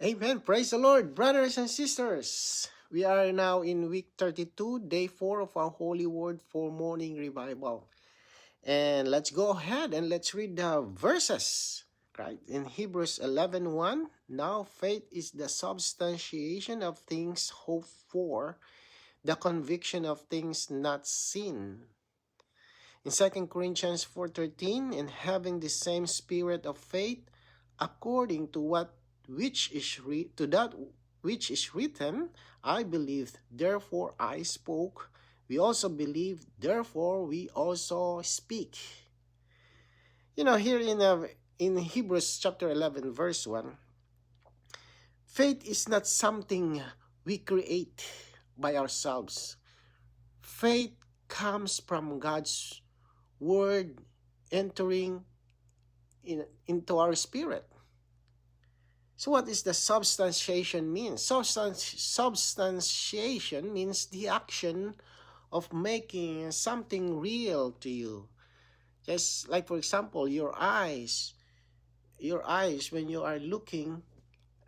Amen. Praise the Lord, brothers and sisters. We are now in week 32, day 4 of our Holy Word for morning revival. And let's go ahead and let's read the verses. Right? In Hebrews 11:1, now faith is the substantiation of things hoped for, the conviction of things not seen. In 2 Corinthians 4:13, and having the same spirit of faith, according to that which is written, I believed, therefore I spoke. We also believe, therefore we also speak. Here in Hebrews chapter 11, verse 1, faith is not something we create by ourselves. Faith comes from God's word entering into our spirit. So what is the substantiation mean? Substantiation means the action of making something real to you. Just like, for example, your eyes when you are looking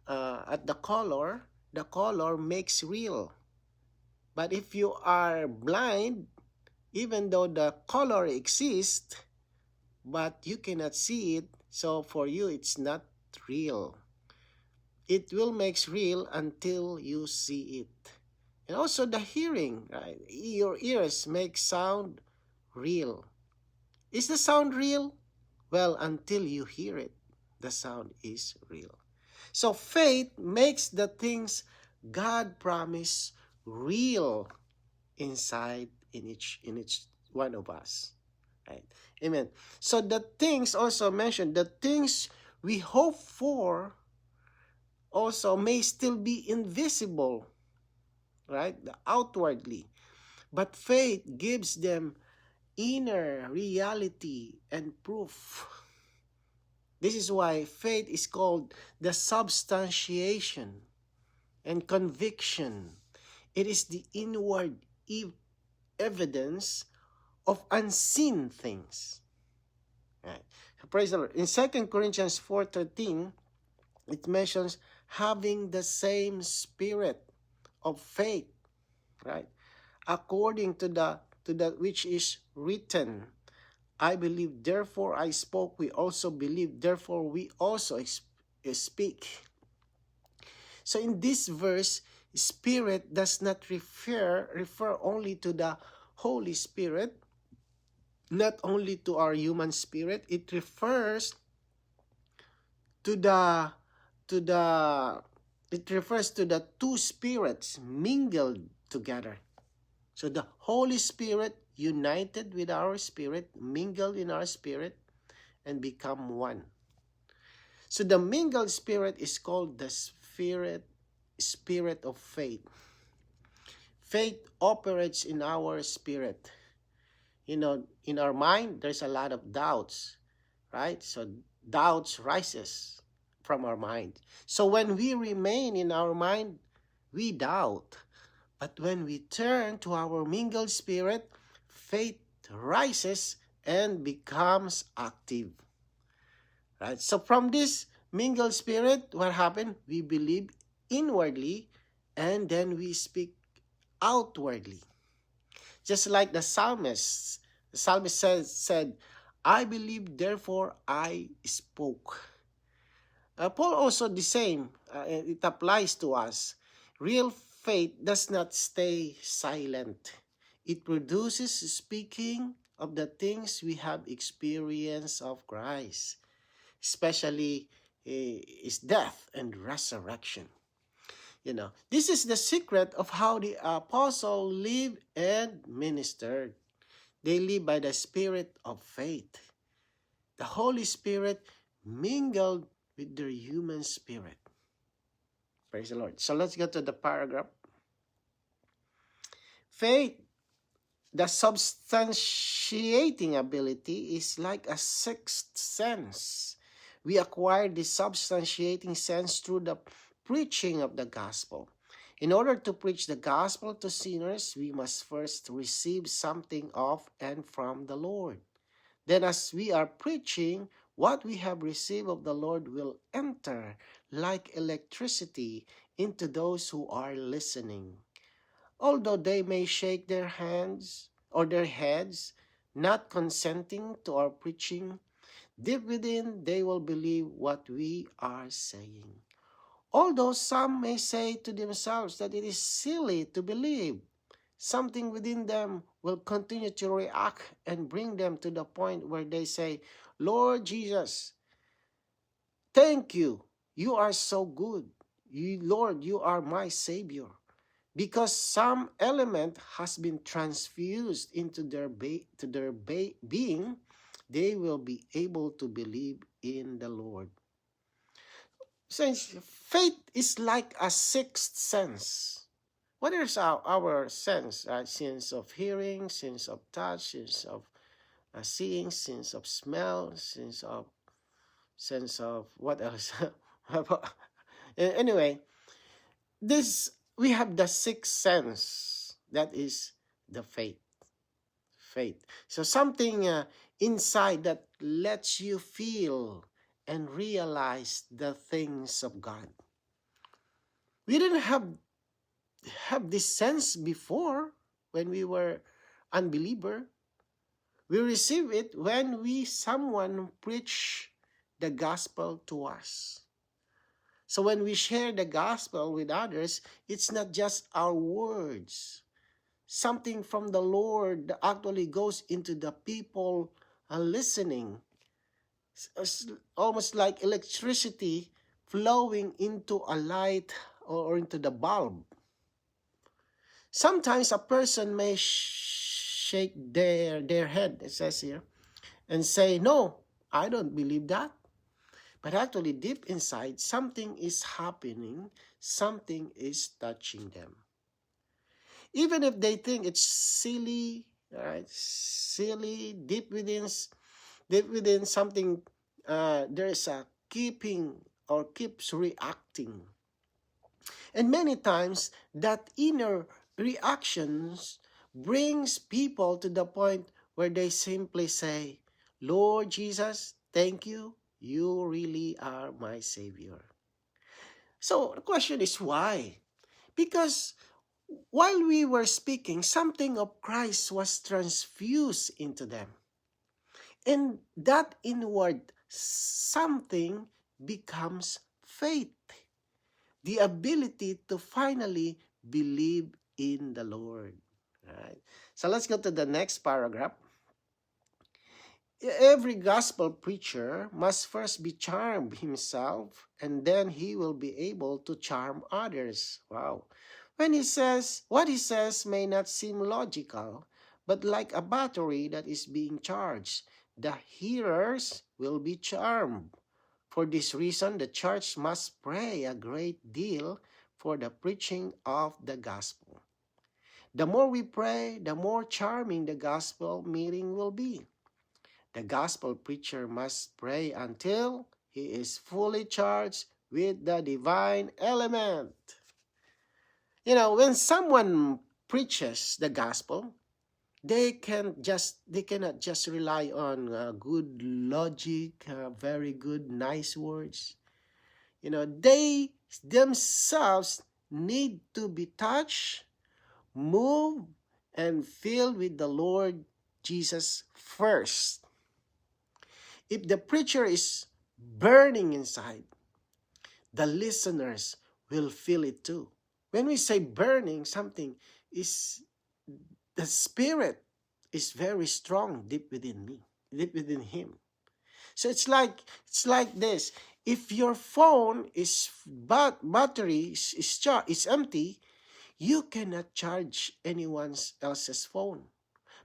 at the color makes real. But if you are blind, even though the color exists, but you cannot see it, so for you it's not real. It will make real until you see it. And also the hearing, right? Your ears make sound real. Is the sound real? Well, until you hear it, the sound is real. So faith makes the things God promised real inside in each one of us. Right? Amen. So the things also mentioned, the things we hope for also may still be invisible, right? Outwardly. But faith gives them inner reality and proof. This is why faith is called the substantiation and conviction. It is the inward evidence of unseen things. Right. Praise the Lord. In 2 Corinthians 4:13, it mentions having the same spirit of faith, right? According to that which is written, I believe, therefore I spoke. We also believe, therefore we also speak. So in this verse, spirit does not refer only to the Holy Spirit, not only to our human spirit. It refers to the two spirits mingled together. So the Holy Spirit united with our spirit, mingled in our spirit, and become one. So the mingled spirit is called the spirit of faith. Faith operates in our spirit. In our mind, there's a lot of doubts, right? So doubts rises from our mind. So when we remain in our mind, we doubt. But when we turn to our mingled spirit, faith rises and becomes active. Right? So from this mingled spirit, what happened? We believe inwardly and then we speak outwardly. Just like the psalmist. The psalmist said, I believe, therefore I spoke. Paul also the same. It applies to us. Real faith does not stay silent. It produces speaking of the things we have experienced of Christ, especially his death and resurrection. This is the secret of how the apostle lived and ministered. They live by the spirit of faith. The Holy Spirit mingled with their human spirit. Praise the Lord. So let's go to the paragraph. Faith, the substantiating ability, is like a sixth sense. We acquire the substantiating sense through the preaching of the gospel. In order to preach the gospel to sinners, we must first receive something of and from the Lord. Then as we are preaching, what we have received of the Lord will enter like electricity into those who are listening. Although they may shake their hands or their heads, not consenting to our preaching, deep within they will believe what we are saying. Although some may say to themselves that it is silly to believe, something within them will continue to react and bring them to the point where they say, Lord Jesus, thank you. You are so good. Lord, you are my Savior. Because some element has been transfused into their being, they will be able to believe in the Lord. Since faith is like a sixth sense. What is our sense? Sense of hearing, sense of touch, sense of seeing, sense of smell, sense of what else? Anyway, we have the sixth sense, that is the faith. So something inside that lets you feel and realize the things of God. We didn't have this sense before when we were unbeliever. We receive it when someone preach the gospel to us. So when we share the gospel with others, it's not just our words. Something from the Lord that actually goes into the people listening. It's almost like electricity flowing into a light or into the bulb. Sometimes a person may shake their head, it says here, and say, no, I don't believe that. But actually, deep inside, something is happening, something is touching them. Even if they think it's silly, right? Silly, deep within something, there's a keeping or keeps reacting. And many times, that inner reactions brings people to the point where they simply say, Lord Jesus, thank you. You really are my Savior. So the question is why? Because while we were speaking, something of Christ was transfused into them. And that inward something becomes faith. The ability to finally believe in the Lord. Right? So let's go to the next paragraph. Every gospel preacher must first be charmed himself, and then he will be able to charm others. Wow. When he says, what he says may not seem logical, but like a battery that is being charged, the hearers will be charmed. For this reason, the church must pray a great deal for the preaching of the gospel. The more we pray, the more charming the gospel meeting will be. The gospel preacher must pray until he is fully charged with the divine element. You know, when someone preaches the gospel, they cannot just rely on good logic, very good, nice words. You know, they themselves need to be touched, moved, and filled with the Lord Jesus first. If the preacher is burning inside, the listeners will feel it too. When we say burning, something is, the spirit is very strong deep within me, deep within him. So it's like this. If your phone is battery is empty, you cannot charge anyone else's phone.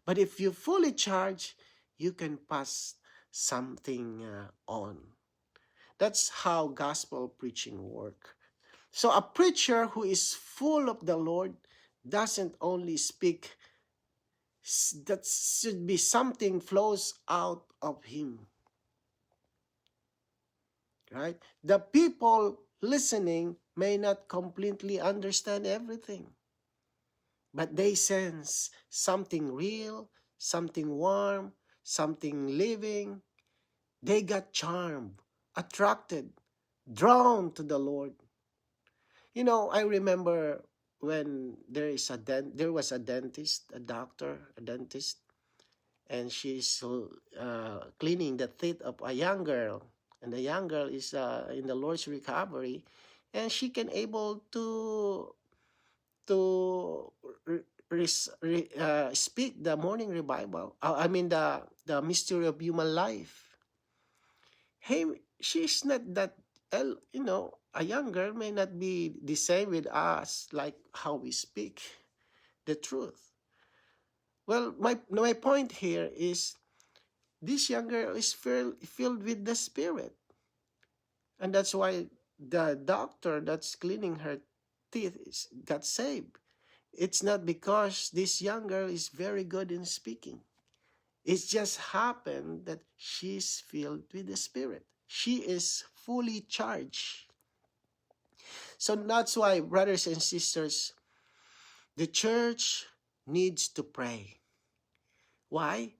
But if you fully charge, you can pass something on. That's how gospel preaching works. So a preacher who is full of the Lord doesn't only speak, that should be something flows out of him. Right? The people listening may not completely understand everything, but they sense something real, something warm, something living, They got charmed, attracted, drawn to the Lord. You know, I remember when there was a dentist, a doctor, a dentist, and she's cleaning the teeth of a young girl, and the young girl is in the Lord's recovery, and she can able to speak the morning revival. I mean the mystery of human life. Hey, she's not that, a young girl may not be the same with us, like how we speak the truth. Well, my point here is this young girl is filled with the Spirit. And that's why the doctor that's cleaning her teeth got saved. It's not because this young girl is very good in speaking. It just happened that she's filled with the Spirit. She is fully charged. So that's why, brothers and sisters, the church needs to pray. Why?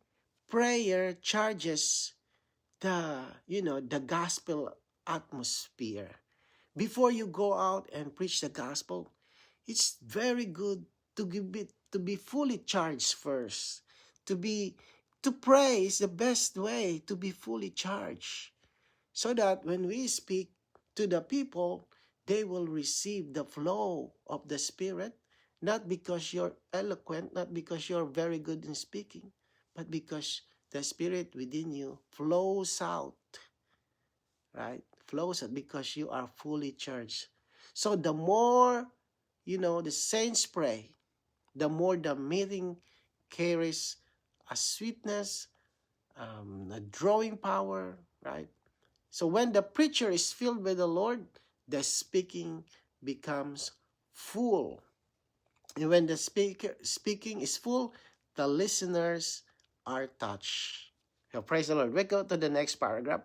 Prayer charges the gospel atmosphere. Before you go out and preach the gospel, it's very good to be fully charged first. To pray is the best way to be fully charged, so that when we speak to the people, they will receive the flow of the Spirit, not because you're eloquent, not because you're very good in speaking, but because the Spirit within you flows out, right? Flows out because you are fully charged. So the more, the saints pray, the more the meeting carries a sweetness, a drawing power, right? So when the preacher is filled with the Lord, the speaking becomes full. And when the speaking is full, the listeners are touched. So praise the Lord. We go to the next paragraph.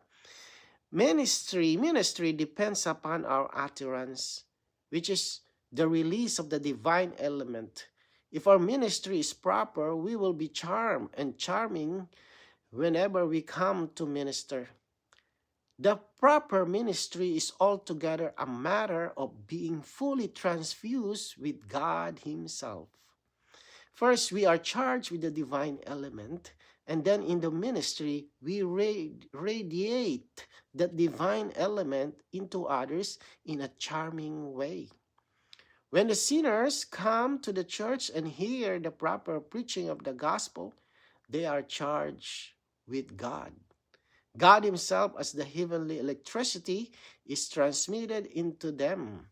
Ministry depends upon our utterance, which is the release of the divine element. If our ministry is proper, we will be charmed and charming whenever we come to minister. The proper ministry is altogether a matter of being fully transfused with God Himself. First, we are charged with the divine element, and then in the ministry, we radiate that divine element into others in a charming way. When the sinners come to the church and hear the proper preaching of the gospel, they are charged with God. God Himself, as the heavenly electricity, is transmitted into them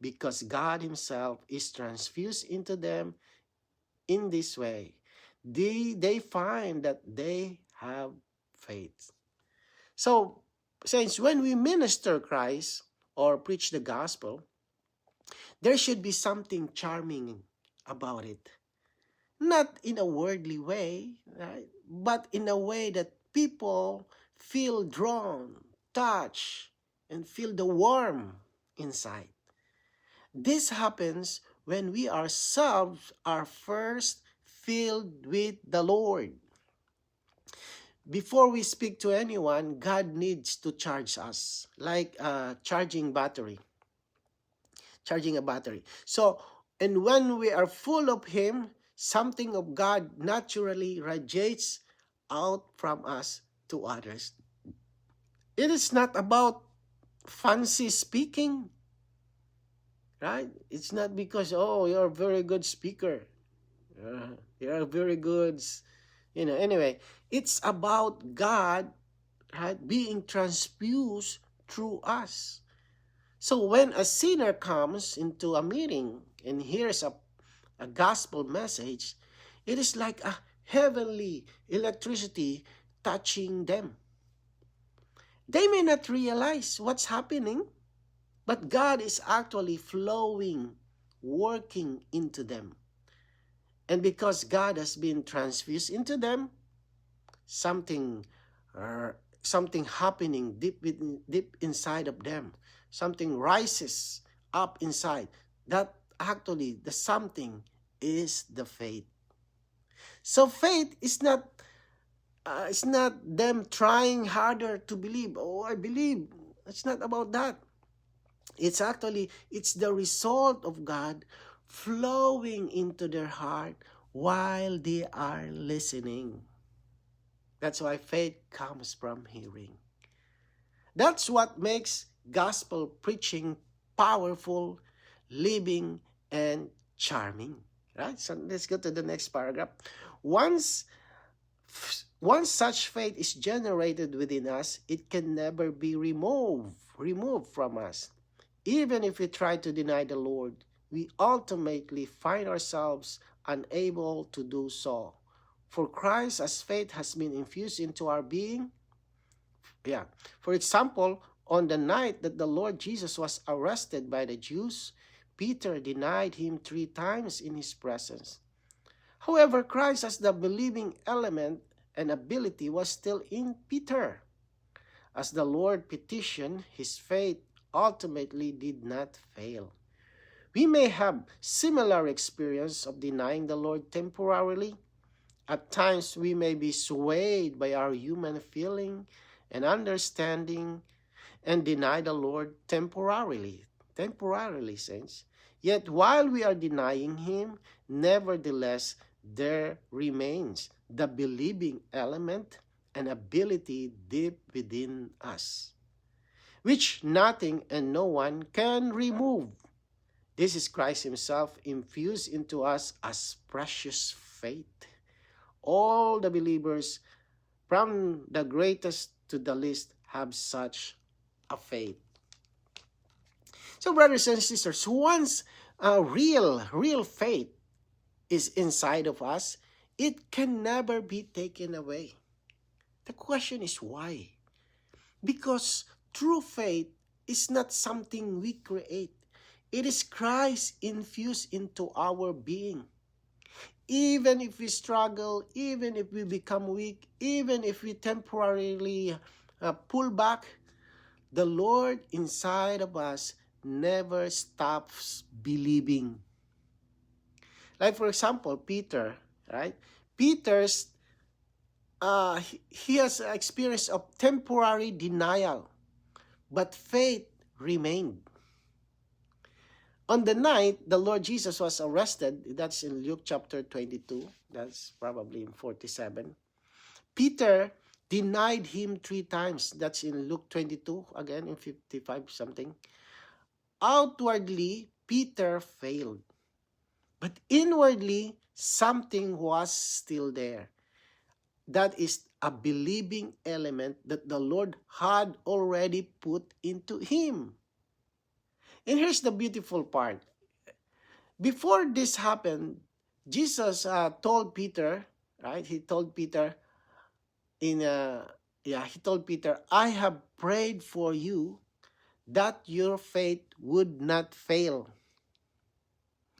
because God Himself is transfused into them in this way. They find that they have faith. So, saints, when we minister Christ or preach the gospel, there should be something charming about it. Not in a worldly way, right? But in a way that people feel drawn, touched, and feel the warmth inside. This happens when we ourselves are first filled with the Lord. Before we speak to anyone, God needs to charge us, like charging a battery. So, and when we are full of Him, something of God naturally radiates out from us to others. It is not about fancy speaking, right? It's not because, oh, you're a very good speaker. You're a very good, anyway. It's about God, right, being transfused through us. So when a sinner comes into a meeting and hears a gospel message, it is like a heavenly electricity touching them. They may not realize what's happening, but God is actually flowing, working into them. And because God has been transfused into them, something happening deep inside of them. Something rises up inside. That actually, the something is the faith. So faith is not It's not them trying harder to believe. Oh, I believe. It's not about that. It's the result of God flowing into their heart while they are listening. That's why faith comes from hearing. That's what makes gospel preaching powerful, living, and charming. Right? So let's go to the next paragraph. Once Once such faith is generated within us, it can never be removed from us. Even if we try to deny the Lord, we ultimately find ourselves unable to do so. For Christ, as faith has been infused into our being, For example, on the night that the Lord Jesus was arrested by the Jews, Peter denied him 3 times in his presence. However, Christ as the believing element and ability was still in Peter. As the Lord petitioned, his faith ultimately did not fail. We may have similar experience of denying the Lord temporarily. At times, we may be swayed by our human feeling and understanding and deny the Lord temporarily, saints. Yet while we are denying him, nevertheless, there remains the believing element and ability deep within us, which nothing and no one can remove. This is Christ himself infused into us as precious faith. All the believers, from the greatest to the least, have such a faith. So, brothers and sisters, once a real faith is inside of us, it can never be taken away. The question is why? Because true faith is not something we create. It is Christ infused into our being. Even if we struggle, even if we become weak, even if we temporarily pull back, the Lord inside of us never stops believing. Like for example, Peter, right? Peter's, he has an experience of temporary denial, but faith remained. On the night the Lord Jesus was arrested, that's in Luke chapter 22, that's probably in 47, Peter denied him 3 times. That's in Luke 22, again in 55 something. Outwardly, Peter failed. But inwardly, something was still there. That is a believing element that the Lord had already put into him. And here's the beautiful part. Before this happened, Jesus told Peter, right? He told Peter, he told Peter, I have prayed for you that your faith would not fail.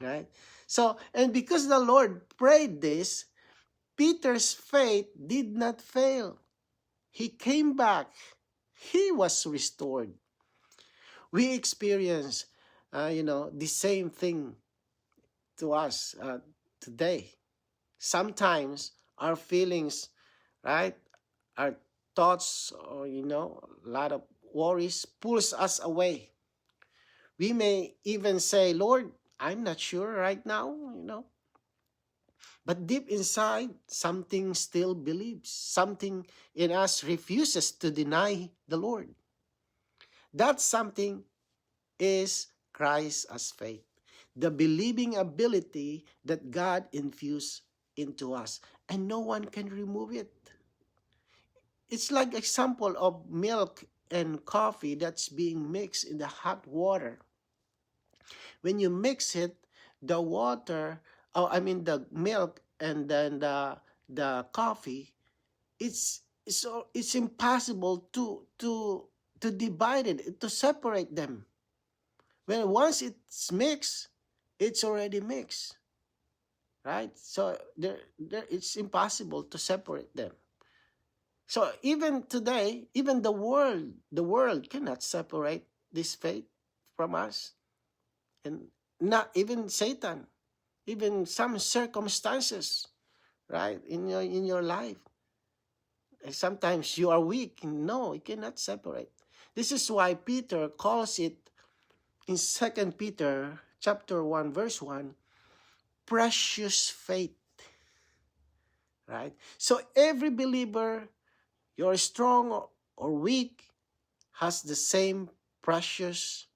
Right? So, and because the Lord prayed this, Peter's faith did not fail. He came back. He was restored. We experience, the same thing to us today. Sometimes our feelings, right, our thoughts, or, a lot of worries pulls us away. We may even say, Lord, I'm not sure right now, But deep inside, something still believes. Something in us refuses to deny the Lord. That something is Christ as faith. The believing ability that God infused into us. And no one can remove it. It's like an example of milk and coffee that's being mixed in the hot water. When you mix it, the the milk and then the coffee, it's impossible to divide it, to separate them. When once it's mixed, it's already mixed, right? So there it's impossible to separate them. So even today, even the world cannot separate this faith from us, and not even Satan, even some circumstances, right, in your life. Sometimes you are weak. No, you cannot separate. This is why Peter calls it in 2 Peter chapter 1 verse 1, precious faith. Right? So every believer, you're strong or weak, has the same precious,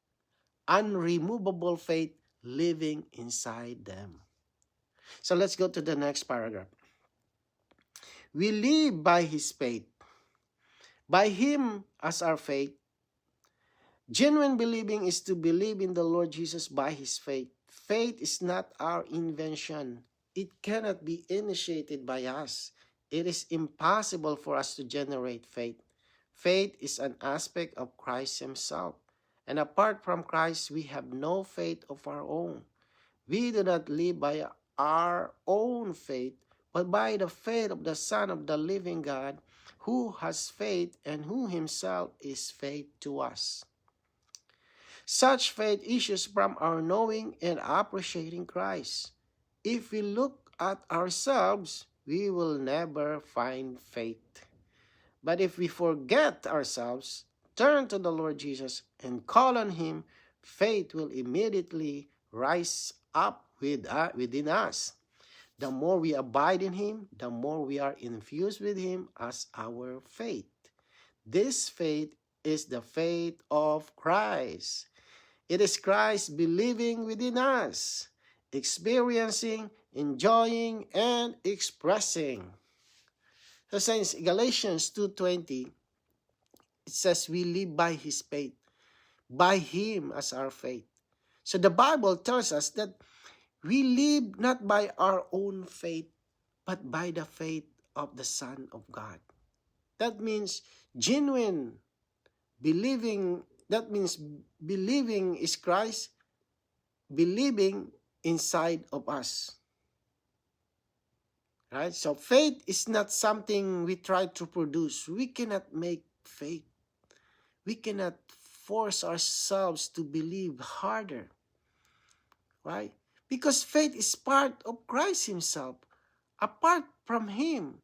unremovable faith living inside them. So let's go to the next paragraph. We live by His faith. By Him as our faith. Genuine believing is to believe in the Lord Jesus by His faith. Faith is not our invention. It cannot be initiated by us. It is impossible for us to generate faith. Faith is an aspect of Christ Himself. And apart from Christ, we have no faith of our own. We do not live by our own faith, but by the faith of the Son of the living God, who has faith and who Himself is faith to us. Such faith issues from our knowing and appreciating Christ. If we look at ourselves, we will never find faith. But if we forget ourselves, turn to the Lord Jesus, and call on Him, faith will immediately rise up within us. The more we abide in Him, the more we are infused with Him as our faith. This faith is the faith of Christ. It is Christ believing within us, experiencing, enjoying, and expressing. So since Galatians 2:20, it says we live by His faith, by Him as our faith. So the Bible tells us that we live not by our own faith, but by the faith of the Son of God. That means genuine believing. That means believing is Christ believing inside of us. Right? So faith is not something we try to produce. We cannot make faith. We cannot force ourselves to believe harder. Right? Because faith is part of Christ Himself. Apart from Him,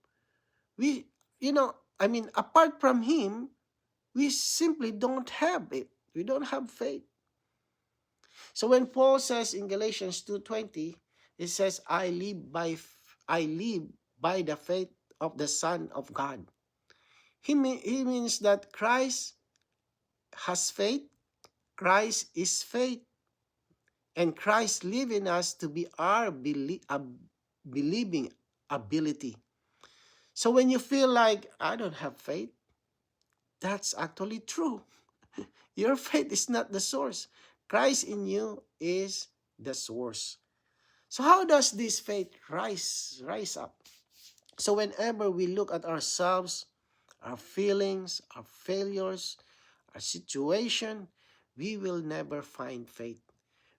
apart from Him, we simply don't have it. We don't have faith. So when Paul says in Galatians 2:20, it says, I live by the faith of the Son of God. He means that Christ has faith, Christ is faith, and Christ lives in us to be our believing ability. So when you feel like, I don't have faith, that's actually true. Your faith is not the source. Christ in you is the source. So how does this faith rise up? So whenever we look at ourselves, our feelings, our failures, our situation, we will never find faith.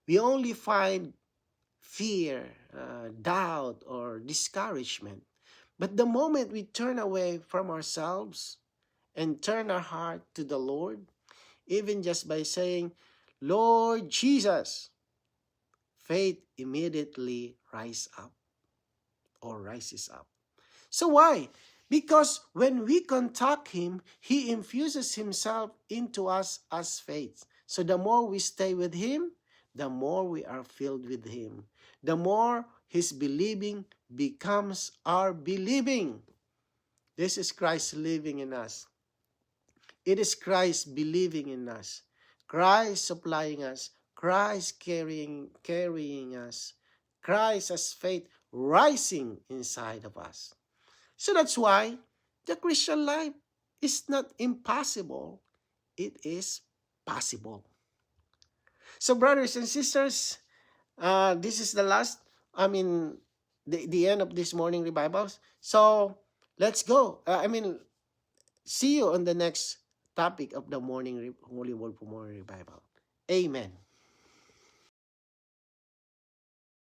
We only find fear, doubt, or discouragement. But the moment we turn away from ourselves and turn our heart to the Lord, even just by saying, Lord Jesus, faith immediately rises up. So why? Because when we contact Him, He infuses Himself into us as faith. So the more we stay with Him, the more we are filled with Him. The more His believing becomes our believing. This is Christ living in us. It is Christ believing in us. Christ supplying us. Christ carrying us. Christ as faith rising inside of us. So that's why the Christian life is not impossible. It is possible. So brothers and sisters, this is the end of this morning revivals. So let's go. See you on the next topic of the Holy Word for Morning Revival. Amen.